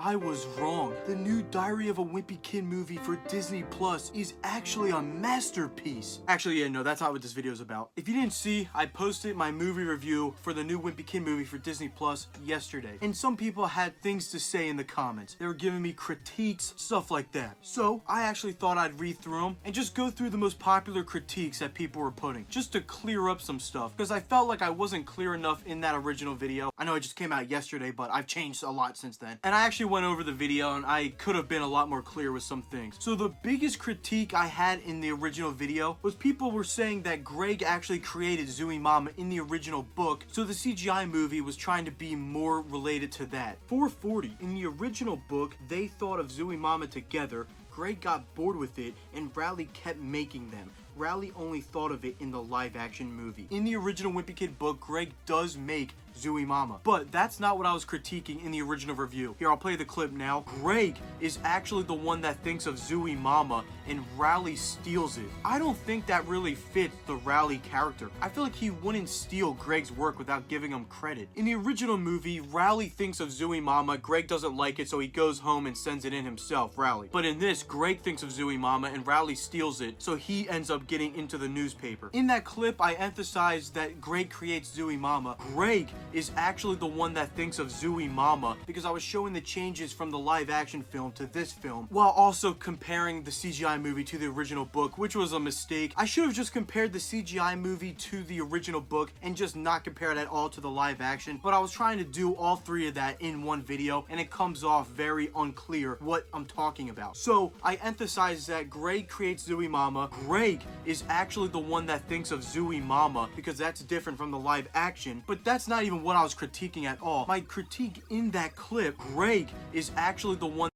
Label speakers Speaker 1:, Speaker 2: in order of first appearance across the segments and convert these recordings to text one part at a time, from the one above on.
Speaker 1: I was wrong. The new Diary of a Wimpy Kid movie for Disney Plus is actually a masterpiece. Actually, yeah, no, that's not what this video is about. If you didn't see, I posted my movie review for the new Wimpy Kid movie for Disney Plus yesterday. And some people had things to say in the comments. They were giving me critiques, stuff like that. So I actually thought I'd read through them and just go through the most popular critiques that people were putting, just to clear up some stuff, because I felt like I wasn't clear enough in that original video. I know it just came out yesterday, but I've changed a lot since then. And I actually went over the video and I could have been a lot more clear with some things. So the biggest critique I had in the original video was people were saying that Greg actually created Zooey Mama in the original book, so the CGI movie was trying to be more related to that. 440, in the original book, they thought of Zooey Mama together. Greg got bored with it and Riley kept making them. Riley only thought of it in the live action movie. In the original Wimpy Kid book, Greg does make Zooey Mama, but that's not what I was critiquing in the original review. Here, I'll play the clip now. Greg is actually the one that thinks of Zooey Mama and Riley steals it. I don't think that really fits the Riley character. I feel like he wouldn't steal Greg's work without giving him credit. In the original movie, Riley thinks of Zooey Mama, Greg doesn't like it, so he goes home and sends it in himself, Riley. But in this, Greg thinks of Zooey Mama and Riley steals it, so he ends up getting into the newspaper. In that clip, I emphasized that Greg creates Zooey Mama. Greg is actually the one that thinks of Zooey Mama, because I was showing the changes from the live action film to this film, while also comparing the CGI movie to the original book, which was a mistake. I should have just compared the CGI movie to the original book and just not compare it at all to the live action, but I was trying to do all three of that in one video, and it comes off very unclear what I'm talking about. So I emphasized that Greg creates Zooey Mama. Greg is actually the one that thinks of Zooey Mama, because that's different from the live action, but that's not even what I was critiquing at all. My critique in that clip, Greg is actually the one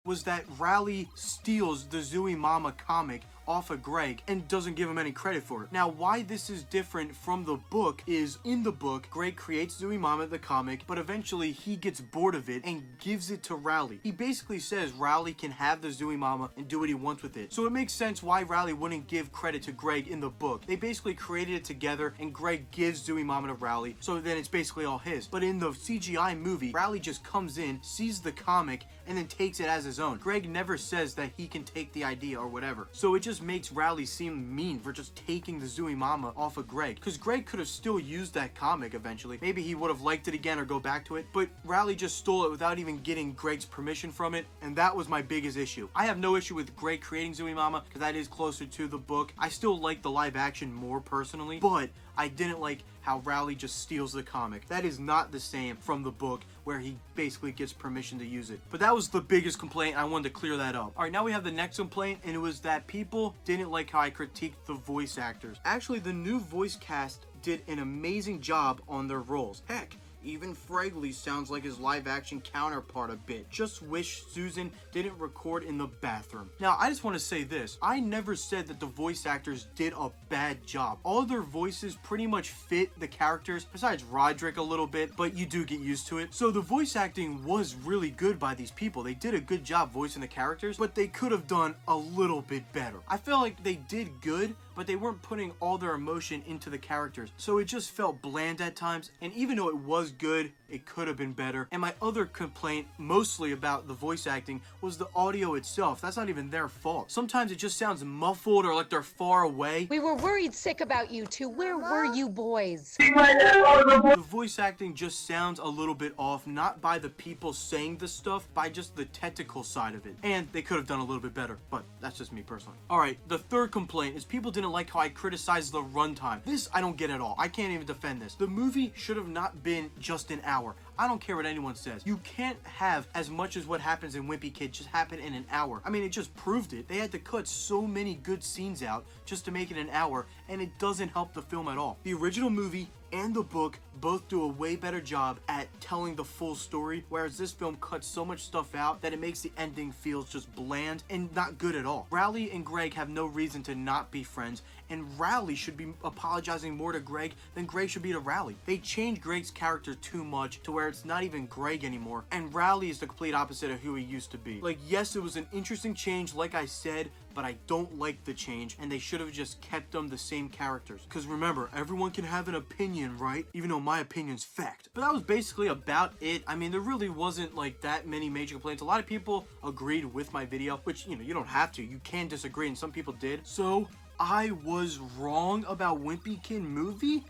Speaker 1: was that Riley steals the Zooey Mama comic off of Greg and doesn't give him any credit for it. Now, why this is different from the book is, in the book, Greg creates Zooey Mama the comic, but eventually he gets bored of it and gives it to Riley. He basically says Riley can have the Zooey Mama and do what he wants with it. So it makes sense why Riley wouldn't give credit to Greg in the book. They basically created it together and Greg gives Zooey Mama to Riley, so then it's basically all his. But in the CGI movie, Riley just comes in, sees the comic, and then takes it as his own. Greg never says that he can take the idea or whatever. So it just makes Riley seem mean for just taking the Zooey Mama off of Greg, because Greg could have still used that comic eventually. Maybe he would have liked it again or go back to it, but Riley just stole it without even getting Greg's permission from it, and that was my biggest issue. I have no issue with Greg creating Zooey Mama, because that is closer to the book. I still like the live action more personally, but I didn't like how Riley just steals the comic. That is not the same from the book, where he basically gets permission to use it. But that was the biggest complaint. I wanted to clear that up. All right, now we have the next complaint, and it was that people didn't like how I critiqued the voice actors. Actually, the new voice cast did an amazing job on their roles. Heck, even Fragley sounds like his live-action counterpart a bit. Just wish Susan didn't record in the bathroom. Now, I just want to say this. I never said that the voice actors did a bad job. All their voices pretty much fit the characters, besides Roderick a little bit, but you do get used to it. So the voice acting was really good by these people. They did a good job voicing the characters, but they could have done a little bit better. I feel like they did good, but they weren't putting all their emotion into the characters. So it just felt bland at times, and even though it was good, it could have been better. And my other complaint, mostly about the voice acting, was the audio itself. That's not even their fault. Sometimes it just sounds muffled or like they're far away.
Speaker 2: We were worried sick about you two. Where were you boys?
Speaker 1: The voice acting just sounds a little bit off, not by the people saying the stuff, by just the technical side of it. And they could have done a little bit better, but that's just me personally. Alright, the third complaint is people didn't like how I criticized the runtime. This I don't get at all. I can't even defend this. The movie should have not been just an hour. I don't care what anyone says. You can't have as much as what happens in Wimpy Kid just happen in an hour. I mean, it just proved it. They had to cut so many good scenes out just to make it an hour, and it doesn't help the film at all. The original movie and the book both do a way better job at telling the full story, whereas this film cuts so much stuff out that it makes the ending feel just bland and not good at all. Riley and Greg have no reason to not be friends, and Riley should be apologizing more to Greg than Greg should be to Riley. They changed Greg's character too much to where it's not even Greg anymore, and Riley is the complete opposite of who he used to be. Like, yes, it was an interesting change, like I said, but I don't like the change, and they should have just kept them the same characters. Because remember, everyone can have an opinion, right? Even though my opinion's fact. But that was basically about it. I mean, there really wasn't like that many major complaints. A lot of people agreed with my video, which, you know, you don't have to. You can disagree, and some people did. So I was wrong about Wimpy Kid movie?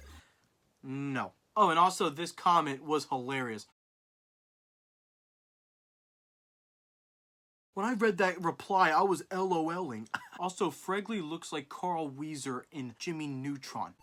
Speaker 1: No. Oh, and also this comment was hilarious. When I read that reply, I was LOLing. Also, Fregley looks like Carl Weezer in Jimmy Neutron.